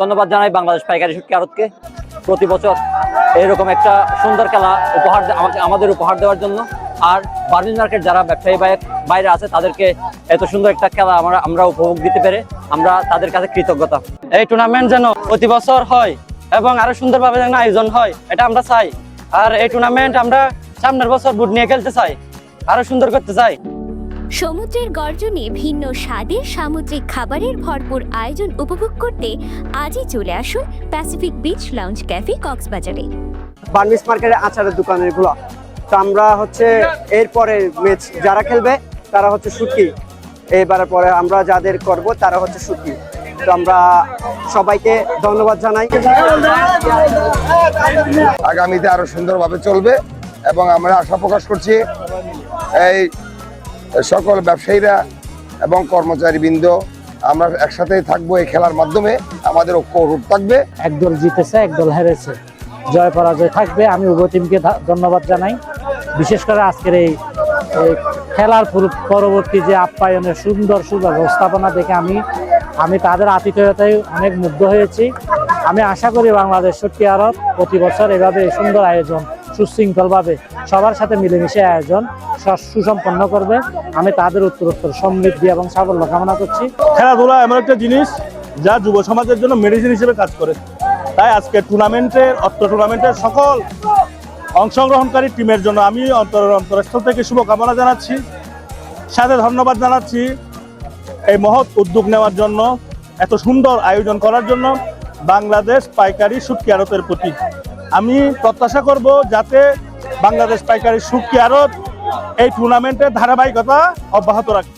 ধন্যবাদ জানাই বাংলাদেশ পাইকারি শুটকি আড়তকে প্রতি বছর এরকম একটা সুন্দর খেলা আমাদের উপহার দেওয়ার জন্য। আর বার্মিজ মার্কেট যারা ব্যবসায়ী বাইরে আছে তাদেরকে এত সুন্দর একটা খেলা আমরা উপভোগ দিতে পেরে আমরা তাদের কাছে কৃতজ্ঞতা। এই টুর্নামেন্ট যেন প্রতি বছর হয় এবং আরো সুন্দরভাবে যেন আয়োজন হয় এটা আমরা চাই। আর এই টুর্নামেন্ট আমরা সামনের বছর বুট নিয়ে খেলতে চাই, আরো সুন্দর করতে চাই। সমুদ্রের গর্জনে ভিন্ন স্বাদের সামুদ্রিক খাবারের ভরপুর আয়োজন উপভোগ করতে আজই চলে আসুন প্যাসিফিক বিচ লাউঞ্জ ক্যাফে কক্সবাজারে। বার্মিজ মার্কেটের আচারের দোকান এগুলো। তো আমরা হচ্ছে এরপরে ম্যাচ যারা খেলবে তারা হচ্ছে শুটকি, এবারের পরে আমরা যাদের করব তারা হচ্ছে শুটকি। তো আমরা সবাইকে ধন্যবাদ জানাই। আগামীতে আরো সুন্দরভাবে চলবে এবং আমরা আশা প্রকাশ করছি এই সকল ব্যবসায়ীরা এবং কর্মচারীবৃন্দ আমরা একসাথেই থাকবো। এই খেলার মাধ্যমে আমাদের ঐক্য অটুট থাকবে। একদল জিতেছে, একদল হেরেছে, জয় পরাজয় থাকবে। আমি উভয় টিমকে ধন্যবাদ জানাই। বিশেষ করে আজকের এই খেলার পরবর্তী যে আপ্যায়নের সুন্দর সুব্যবস্থাপনা দেখে আমি তাদের আতিথেয়তায় অনেক মুগ্ধ হয়েছি। আমি আশা করি বাংলাদেশ শুটকি আড়ত প্রতি বছর এভাবে সুন্দর আয়োজন সুশৃঙ্খলভাবে সবার সাথে মিলেমিশে আয়োজন সুসম্পন্ন করবে। আমি তাদের উত্তরোত্তর সমৃদ্ধি এবং সাফল্য কামনা করছি। খেলাধুলা এমন একটা জিনিস যা যুব সমাজের জন্য মেডিসিন হিসেবে কাজ করে। তাই আজকে টুর্নামেন্টের সকল অংশগ্রহণকারী টিমের জন্য আমি অন্তরস্থল থেকে শুভকামনা জানাচ্ছি। সাথে ধন্যবাদ জানাচ্ছি এই মহৎ উদ্যোগ নেওয়ার জন্য, এত সুন্দর আয়োজন করার জন্য বাংলাদেশ পাইকারি শুটকি আড়তের প্রতি। আমি প্রত্যাশা করব যাতে বাংলাদেশ পাইকারি শুটকি আড়ত এই টুর্নামেন্টের ধারাবাহিকতা অব্যাহত রাখে।